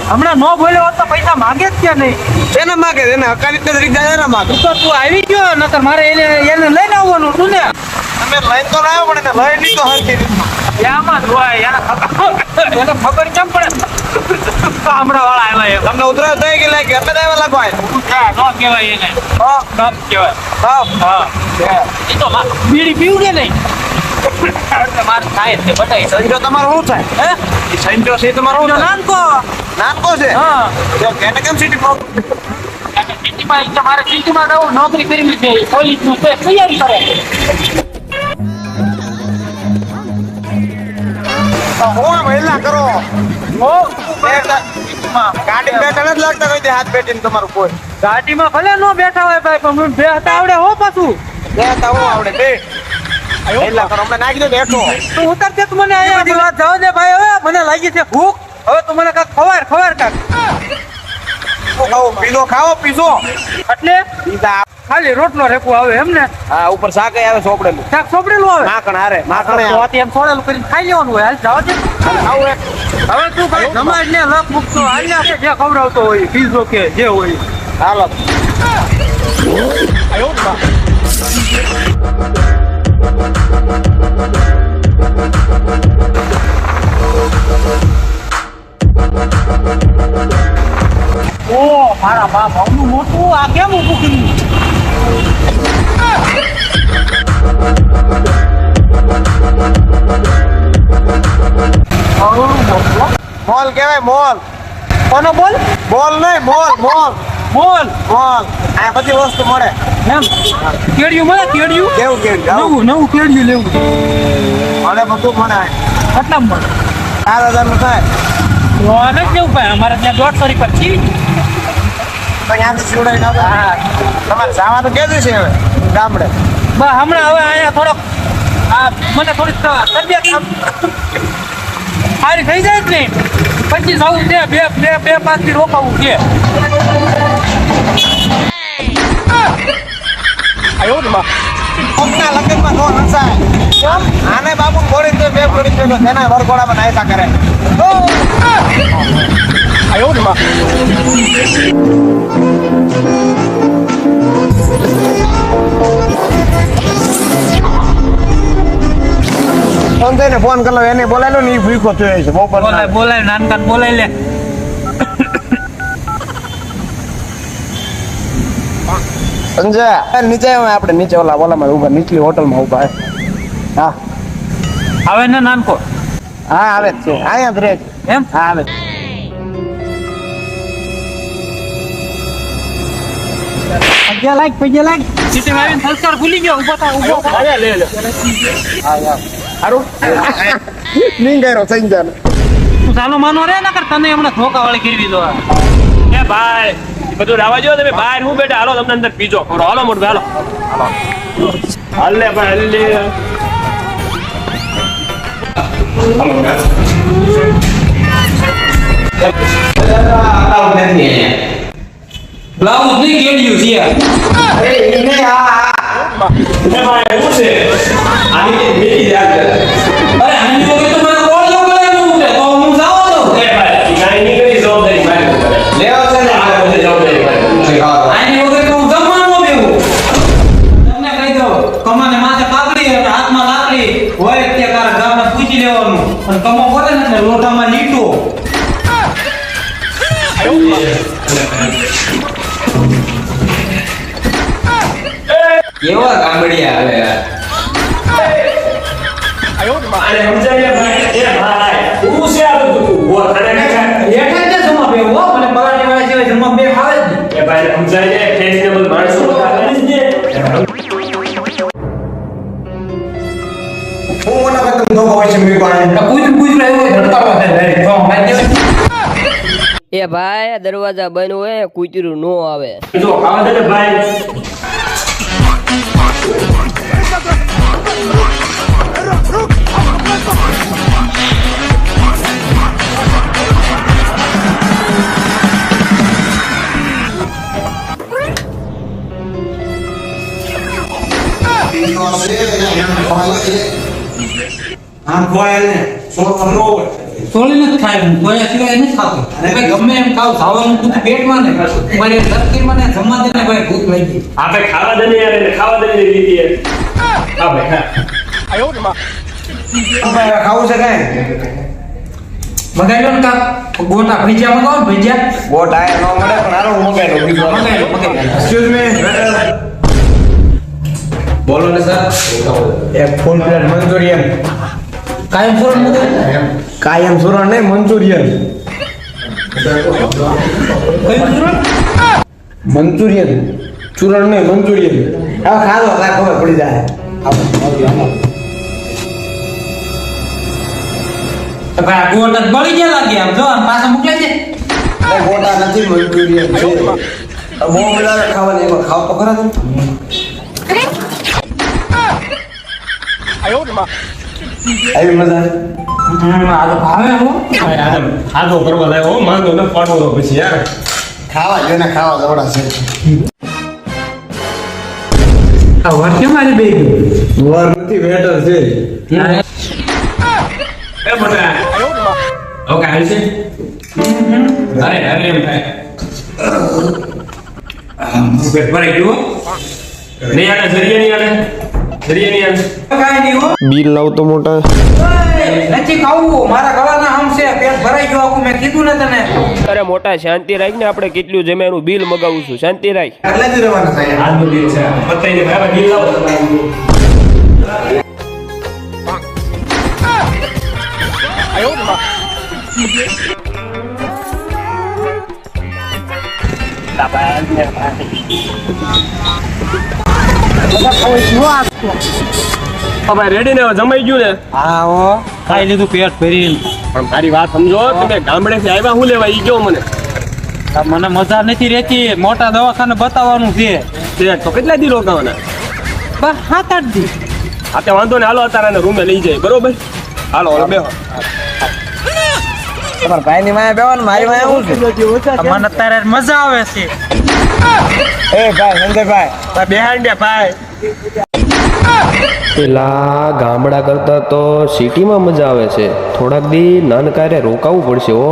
હમણાં નો બોલ્યો હોત તો પૈસા માંગે જ કે નહીં. એને માગે એને હકાલી જ રિક્ષા એને માગે. તો તું આવી ગયો, નકર મારે એને લઈને આવવાનું હતું ને. તમે લઈને તો લાવ્યો પણ એને લઈ નહીં તો હરખી રીતના. એમાં જ હોય, એને ખબર કેમ પડે? ગામડા વાળા આવ્યા તમને ઉતરાવ થઈ ગઈ લાગે એટલે આવ્યા લાગવાય. ન કહેવાય એને. કપ કહેવાય. હા એ તો બીડી પીવું કે નહીં? એટલે મારે થાય છે બતાવી. સંજો તમારો શું થાય? હે? સંજો છે તમારો શું થાય? નાનકો. નાનકો છે? હા. જો કેને કેમ સિટી પ્રોબ્લેમ? સિટીમાં મારે સિટીમાં રહું, નોકરી કરી છે, પોલીસનું છે, તૈયારી કરે. હું મહિલા કરો ગાડી બેઠા નથી લાગતા કોઈ હાથ બેઠીને તમારું કોઈ ગાડીમાં ભલે નો બેઠા હોય ભાઈ, પણ બેઠા આવડે હો પાછું. બેઠા હું આવડે બે મહિલા કરો હમણાં નાખી દો બેઠો. તું ઉતરતે તો મને અહીંયા વાત જવા દે ભાઈ. હવે મને લાગી છે ભૂખ. હવે તું મને કાંક ખવાર કાંક પીઝો ખાવો પીઝો એટલે પીઝા ખાલી રોટલો રેકું આવે એમ ને? હા ઉપર શાક આવે સોપડેલું શાક સોપડેલું આવે? માખણ હારે માખણ તો એમ સોડેલું કરીને ખાઈ લેવાનું હોય. હાલ જવા દે. હવે તું ભાઈ સમાજ ને લખ મૂકતો હાલ જે ખવડાવતો હોય, પીઝો કે જે હોય. હાલો મારા બાપ આવનું મોટું આ કેમ ઊભું કર્યું? મોલ કહેવાય મોલ. કોનો બોલ? બોલ નહીં મોલ મોલ બોલ મોલ. આ બધી વસ્તુ મળે. એમ કેડિયું મળે? કેડિયું કેવું કેવું નવું કેડિયું લેવું. અને બધું મળે. કેટલા મળે? 4,000 નું થાય. નથી લેવું ભાઈ, અમારે ત્યાં 150 પર છે. ત્યાંથી જોડાઈ ના થાય. તમારે જવાનું કેદી છે હવે ગામડે? બસ હમણાં હવે અહીંયા થોડોક મને થોડીક તબિયત સારી થઈ જાય જ ને પછી જવું છે. બે 5 થી રોકાવું છે. કોકના લગ્નમાં નો હસાય. આને બાપુ ગોળી તો બે ગોળી તો તેના વરઘોડામાં નાયસા કરે. સંજયને ફોન કરલો, એને બોલાયેલો ને એ ભૂખો થયો છે બપોર. બોલાય નાનકા બોલાય લે. સંજય નીચે આપણે નીચે ઓલામાં ઉભા નીચલી હોટલમાં ઉભા. હા આવે ને નાનકો? હા આવે જ છે, અહીંયા જ રહે છે. એમ? હા આવે. પૈયા લાગ સિટીમાં આવીને સંસ્કાર ભૂલી ગયો. ઉભો થા લે સારું નહીં ગયો સંજય. તું ચાલો માનો રે ના કર, તને હમણાં ધોકા વાળી કરવી દો. એ ભાઈ બધું રાવા જો તમે બહાર હું બેઠા હાલો તમને અંદર પીજો હાલો મોટ હાલો હાલે ભાઈ બ્લાઉઝ નહીં કેડિયું છે અરે એને ભાઈ શું છે આની મેલી જાય અરે આની વગર તો મને કોણ લો બોલાવ્યું છે તો હું જાવ તો એ ભાઈ કાઈ નહીં કરી જવાબદારી ભાઈ લેવા છે ને આ બધે જવાબદારી ભાઈ આની વગર તો હું જમવાનું બેવું તમને કહી દઉં કમાને માથે પાઘડી અને હાથમાં લાકડી હોય તે કાર ગામને પૂછી લેવાનું અને કમો બોલે ને એટલે લોટામાં લીટો કેવા કામડિયા આવે અરે સમજાય ભાઈ એ ભાઈ હું છે આ બધું ઓ તને ને એટલે જ જમા બે હો મને પરાઠી વાળા સિવાય જમા બે ખાવે જ નહીં. એ ભાઈ સમજાય છે ફેશનેબલ માણસો કરી દે હું મને બધું ધોકો હોય છે મેરી પાસે. પૂછ રહ્યો હોય ધડકાવા થાય તો મારી દેવા. એ ભાઈ દરવાજા બંધ હોય કૂતરું નો આવે. જો ખાવા દે ને ભાઈ આમ ખોવાયેલ ને છોડવા નો હોય. સોળી નથી ખાય હું કોઈ સિવાય નથી ખાતો અને ભાઈ ગમે એમ ખાવ ખાવાનું બધું પેટમાં ને મારી ધરતીમાં ને જમવા દે ને ભાઈ ભૂખ લાગી. આપણે ખાવા દે ને યાર એને ખાવા દે ને દીધી હા ભાઈ હા ભાઈ ખાવું છે કાંઈ? મગાઈ લો ને કાક ગોટા ભજીયા મગાવો ને ભજીયા બોટ આયા ન મળે પણ હાલો હું મગાઈ લઉં. મગાઈ લો. એક્સક્યુઝ મી બોલો ને સર. એક ફૂલ પ્લેટ મંચુરિયન. કાયમ ફોરન મગાઈ કાયમ સુરણ નહીં મંચુરિયન. મંચુરિયન ચૂરણ નહીં મંચુરિયન. હવે ખાધો એટલે ખબર પડી જાય. ભાઈ ગોટા બળી ગયા લાગી આમ જો આમ પાછા મોકલાઈ દે. ગોટા નથી મંચુરિયન છે. બહુ મજા આવે ખાવાની. એમાં ખાવ તો ખરા તમે. આવી મજા આ તો ભાવે હો. ખાધો કરવા લાવ્યો હો માંગો ન પાડવો પછી યાર ખાવા જો ને ખાવા દોડા છે. આ વર કેમ આજે બે ગયો વર નથી વેટર છે. એ મોટા ઓકે હાલ છે અરે અરે એમ થાય પેટ ભરાઈ ગયું નહીં આને જરીએ નહીં આને કાંઈ નહીં હો. બિલ લાવતો મોટા. નથી ખાવું, મારા ગળાના આમ છે, પેટ ભરાઈ ગયો આખું, મેં કીધું ને તને. અરે મોટા શાંતિ રાખ ને, આપણે કેટલું જમે એનું બિલ મગાવું છું, શાંતિ રાખ. એટલે જ રહેવાના થાય. આજનું બિલ છે, બતાવીને બરાબર બિલ લાવો. ભાઈ રેડી ને જમાઈ ગયું ને? હા હો, ખાઈ લીધું પેટ ભરીને. પણ મારી વાત સમજો, તમે ગામડેથી આવ્યા શું લેવા ઈ કયો મને. મને મજા નથી રહેતી, મોટા દવાખાને બતાવવાનું છે. તો કેટલા દી રોકાવાના? બસ 7-8 દી. હા તે વાંધો ને, હાલો અત્યારે રૂમે લઈ જાય, બરોબર? હાલો હાલો બેહો. તમારા ભાઈની માયા બેવાનું, મારી માયા શું છે? મને અત્યારે મજા આવે છે. એ ભાઈ સંજયભાઈ, બેહાડ દે ભાઈ. પેલા ગામડા કરતા તો સિટીમાં મજા આવે છે. થોડાક દી નાનકારે રોકાવું પડશે હો.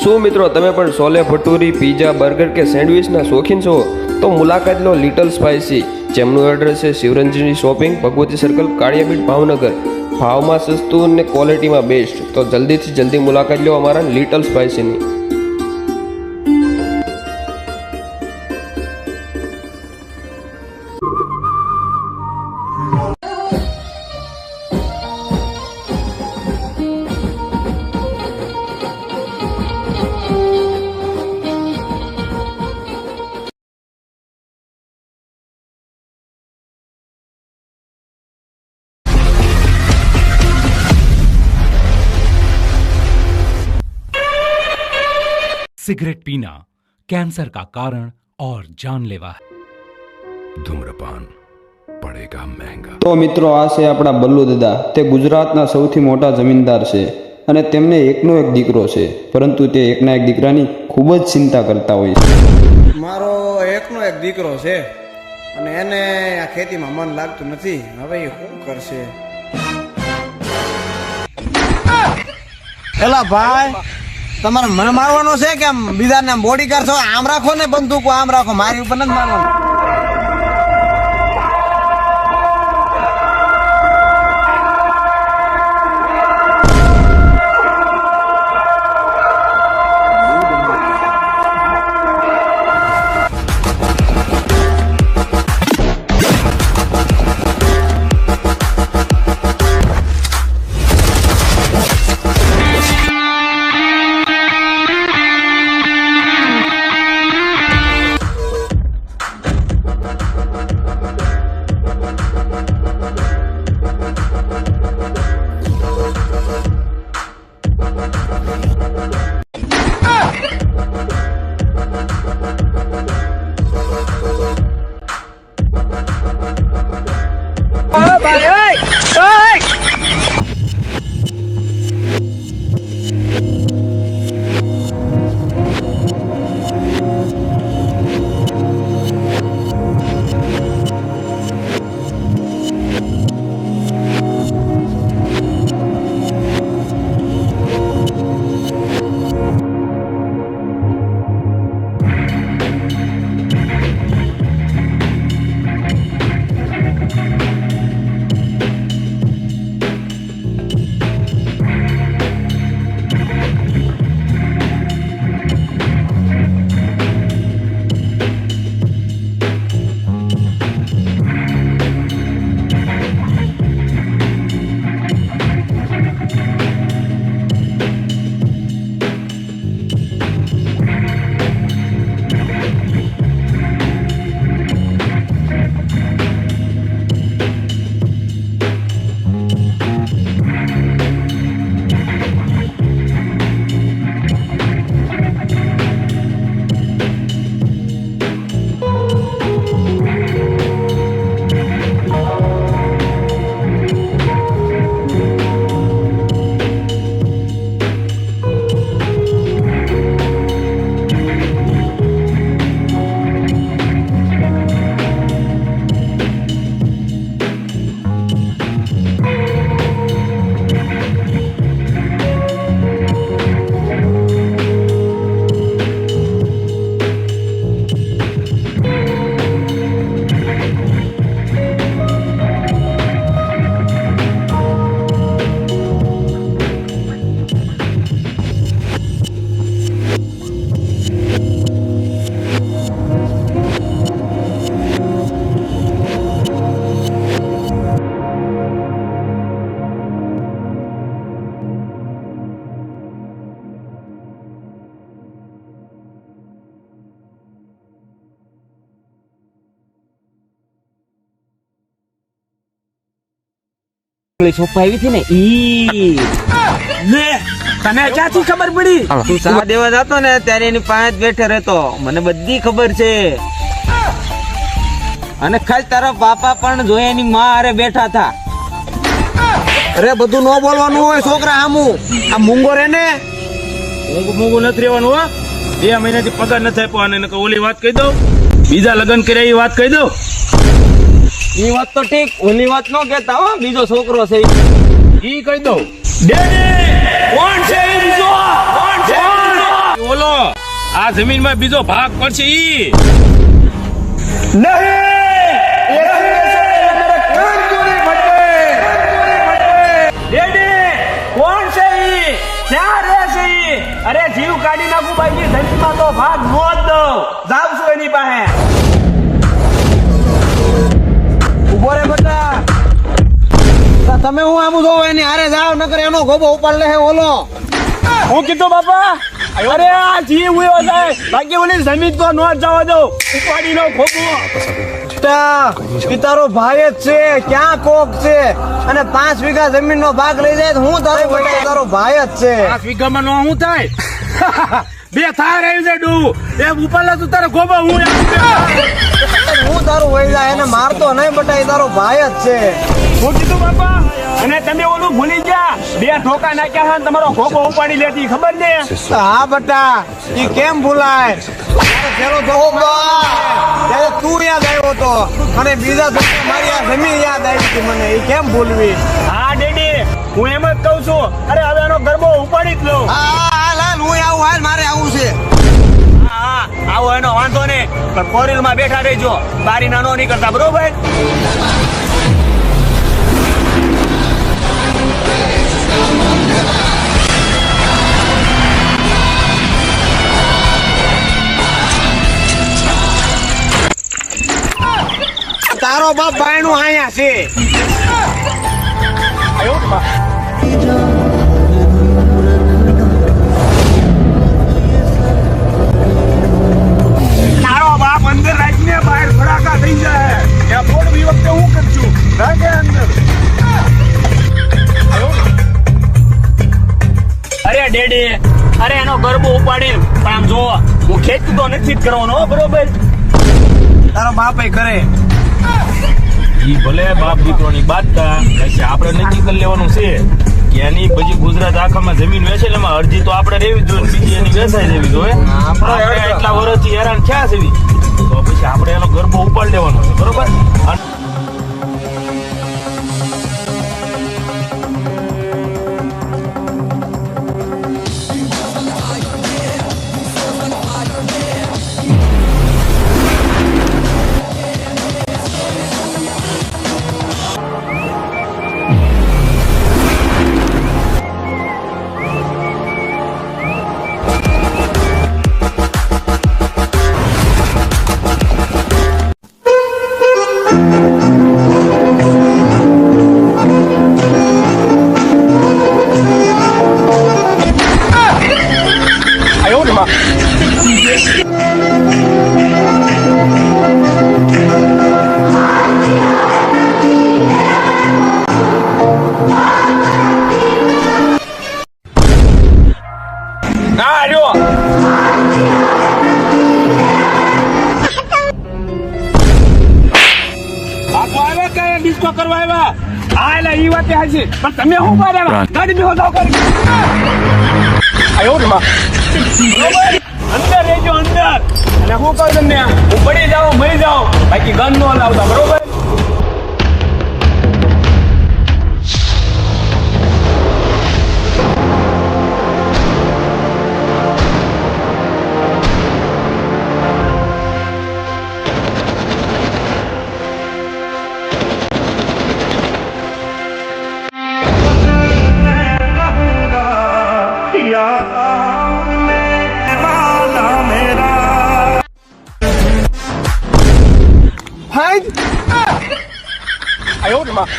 શું મિત્રો, તમે પણ છોલે ભટુરી, પીઝા, બર્ગર કે સેન્ડવિચના શોખીન છો? તો મુલાકાત લો લિટલ સ્પાઇસી, જેમનું એડ્રેસ છે શિવરંજની શોપિંગ, ભગવતી સર્કલ, કાળિયાબીડ, ભાવનગર. ભાવમાં સસ્તું અને ક્વોલિટીમાં બેસ્ટ. તો જલ્દીથી જલ્દી મુલાકાત લો અમારા લિટલ સ્પાઇસીની. सिगरेट पीना कैंसर का कारण और जानलेवा है. धूम्रपान पड़ेगा महंगा. તો મિત્રો, આ છે આપણા બલ્લુ દાદા. તે ગુજરાતના સૌથી મોટા જમીનદાર છે અને તેમને એકનો એક દીકરો છે, પરંતુ તે એકના એક દીકરાની ખૂબ જ ચિંતા કરતા હોય છે. મારો એકનો એક દીકરો છે અને એને આ ખેતીમાં મન લાગતું નથી. હવે એ શું કરશે? એલા ભાઈ, તમારે મને મારવાનો છે કે આમ બીજાને બોડીગાર્ડ છો? આમ રાખો ને બંદૂકો, આમ રાખો, મારી ઉપર નથી મારવાનું. સોફા આવી હતી ને ઈ લે તને ક્યાંથી ખબર પડી? તું સા દેવા જતો ને ત્યારે એની પાસે બેઠે રહેતો, મને બધી ખબર છે. અને ખાસ તારા પાપા પણ જોયા એની માં હારે બેઠા હતા. અરે બધું ન બોલવાનું હોય છોકરા આમું. આ મૂંગો રે ને મૂંગું નથી રહેવાનું હો. 2 મહિનાથી પગાર નથી આપ્યો અને ઓલી વાત કહી દઉં, બીજા લગ્ન કર્યા એ વાત કહી દઉં. એ વાત તો ઠીક, ઓલી વાત ન કહેતા હો, બીજો છોકરો છે ઈ કહી દઉં. કોણ છે એ બીજો? કોણ છે ઓલો? આ જમીનમાં બીજો ભાગ પડશે ઈ નહીં. કોણ છે ઈ? ક્યાં રહે છે ઈ? અરે જીવ કાઢી નાખું ભાઈ, ધરતીમાં તો ભાગ નો જ દઉં. જાવ છું એની પાસે. ઉભો રે બેટા. તમે હું આમું જોવો એની હારે જાવ, નકર એનો ગોબો ઉપાડ લે ઓલો. હું કીધું બાપા? અરે આ જીવ ઉયો જાય, બાકી ઓલી જમીન તો નો જવા દો. ઉપાડી નો ખોબો. ઈ તારો ભાઈ જ છે, ક્યાં કોક છે? અને 5 વીઘા જમીન નો ભાગ લઈ જાય તો હું તારો બેટા તારો ભાઈ જ છે. 5 વીઘામાં નો શું થાય? 2 થાર આવી જાય ડુ. એક ઉપાડલા તું તારો ખોબો હું હું તારું વહી જાય, એને મારતો નહીં બેટા, ઈ તારો ભાઈ જ છે. હું કીધું બાપા? અને તમે ઓલું ભૂલી ગયા, 2 ઠોકા નાખ્યા છે તમારો ખોબો ઉપાડી લેતી ખબર ને? હા બેટા, ઈ કેમ ભૂલાય? પેલો ત્યારે તું યાદ આવ્યો તો, અને બીજા ધોકા મારી આ જમીન યાદ આવી હતી મને, ઈ કેમ ભૂલવી? હા ડેડી, હું એમ જ કઉ છું. અરે હવે એનો ગરબો ઉપાડી જ લઉં. હાલ હું આવું, હાલ મારે આવું છે. હા આવો એનો વાંધો નહીં, પણ 4 વ્હીલમાં બેઠા રહેજો, બારી નાનો નહીં કરતા, બરોબર? તારો બાપ બાયણું આયા છે. તારો બાપ અંદર રાખીને બહાર ફડાકા થઈ જાય. ત્યાં બોલવી વખતે હું કરશું, રાખે અંદર. અરે ડેડી, અરે એનો ગરબો ઉપાડી, પણ આમ જો હું ખેંચતું તો નથી જ કરવાનો, બરોબર? તારો બાપ કરે. ઈ ભલે બાપ દીકરોની બાદતા, પછી આપણે નક્કી કરી લેવાનું છે કે એની પછી ગુજરાત આખામાં જમીન વેચે, એમાં અરજી તો આપણે રહેવી જોઈએ, બીજી એની વેચાઈ જવી જોઈએ. આપણે એટલા વર્ષથી હેરાન થયા છે, તો પછી આપણે એનો ગરબો ઉપાડી લેવાનો છે, બરોબર? ડિસ્કો કરવા આવ્યા? હા એટલે ઈ વાત હાચી, પણ તમે શું પાડ્યા? ગાડી બેહો જાવ કરી. આયો ને માં. અંદર રહેજો અંદર. અને હું કહું તમને, હું પડી જાઉં, મરી જાઉં, બાકી ગન નો લાવતા, બરોબર? આયો ને માં.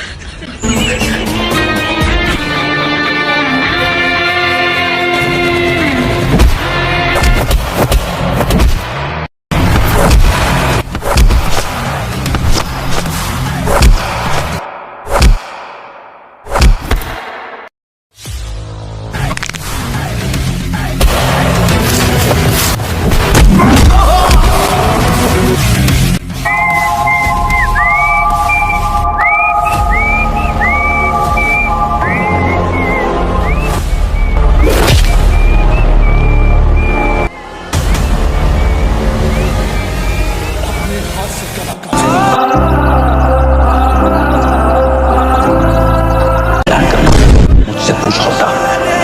मुझसे पूछ होता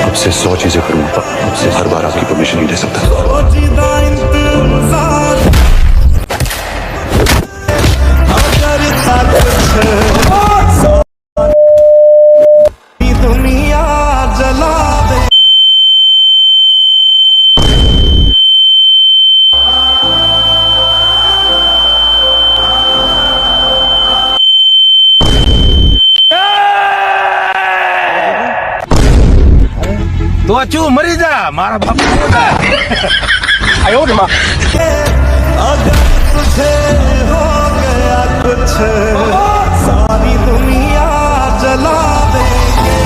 अब से 100 चीजें करूंगा अब से हर बार आपकी परमिशन नहीं ले सकता दुनिया जला दे તો ચું મરી જા મારા બાપ આયો ને માં अगर तुझे हो गया कुछ सारी दुनिया जला देंगे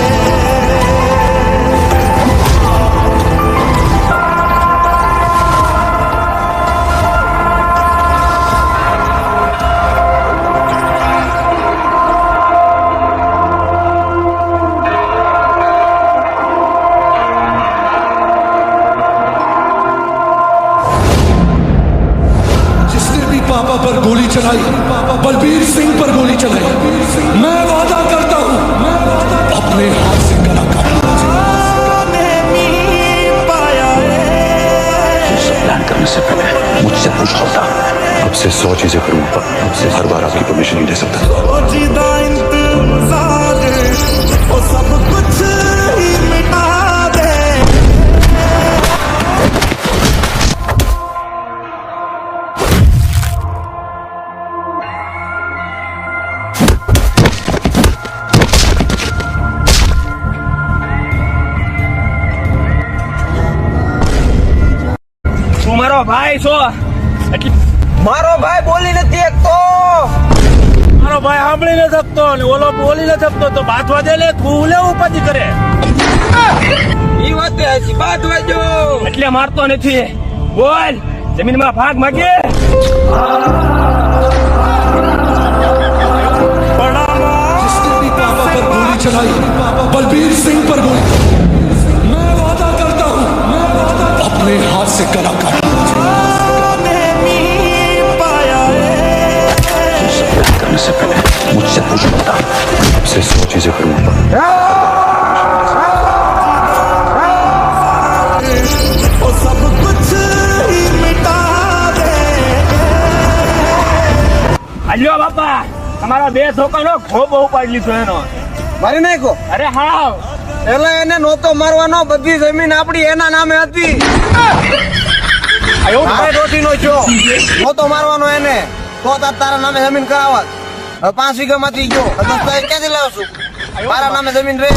जिसने भी पापा पर गोली चलाई बलबीर सिंह पर गोली चलाई मैं वादा करता हूँ अपने हाथ से गला प्लान करने से पहले मुझसे पूछ होता अब से 100 चीजें करूंगा अब से हर बार आपकी परमिशन नहीं ले सकता सब कुछ ही मिटा दे તું મારો ભાઈ છો એટલે મારો ભાઈ બોલી નથી એકતો. મારો ભાઈ સાંભળી ન શકતો ને ઓલો બોલી ન શકતો તો બાથવા દે લે તું લે ઉપાધિ કરે ઈ વાત હજી બાદ વાજો એટલે મારતો નથી બોલ જમીનમાં ભાગ માગે जिसने भी पापा पर गोली चलाई बलबीर सिंह पर गोली मैं वादा करता हूँ अपने हाथ से गला काट करने से पहले मुझसे पूछ होता अब से 100 चीजें करूंगा सब कुछ ही मिटा दे આલ્યો બાપા તમારા બે છોકરાનો ખોબો ઉપાડી લીધો એનો મારી નાખો. અરે હા એટલે એને નહોતો મારવાનો, બધી જમીન આપડી એના નામે હતી. મારે ડોશીનો છો નહોતો મારવાનો એને, તો તારા નામે જમીન કરાવત. હવે 5 વીઘામાંથી ગયો દસ્તાવેજ ક્યાંથી લાવશું? મારા નામે જમીન રે.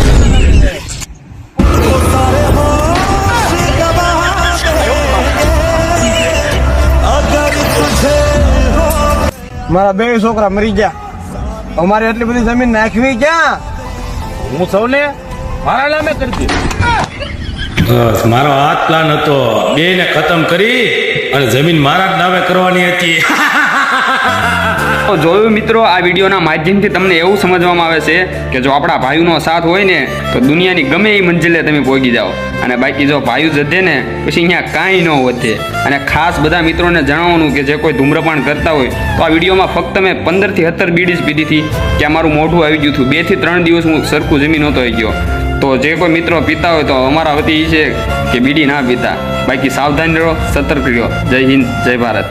મારા બે છોકરા મરી ગયા, અમારે એટલી બધી જમીન નાખવી ક્યાં? હું સૌને મારા નામે કરી બસ મારો હાથ પ્લાન હતો બે ને ખતમ કરી અને જમીન મારા જ નામે કરવાની હતી. તો જોયું મિત્રો, આ વિડીયોના માધ્યમથી તમને એવું સમજવામાં આવે છે કે જો આપણા ભાઈઓનો સાથ હોય ને તો દુનિયાની ગમે એ મંજિલે તમે પહોંચી જાઓ, અને બાકી જો ભાઈઓ જધે ને પછી અહીંયા કાંઈ ન વધે. અને ખાસ બધા મિત્રોને જણાવવાનું કે જે કોઈ ધૂમ્રપાન કરતા હોય તો આ વિડીયોમાં ફક્ત મેં 15 થી 17 બીડીસ પીધી હતી કે મારું મોઢું આવી ગયું હતું. 2 થી 3 દિવસ હું સરખું જમી નહોતો આવી ગયો. તો જે કોઈ મિત્રો પીતા હોય તો અમારા વતી એ છે કે બીડી ના પીતા. બાકી સાવધાન રહો, સતર્ક રહો. જય હિન્દ, જય ભારત.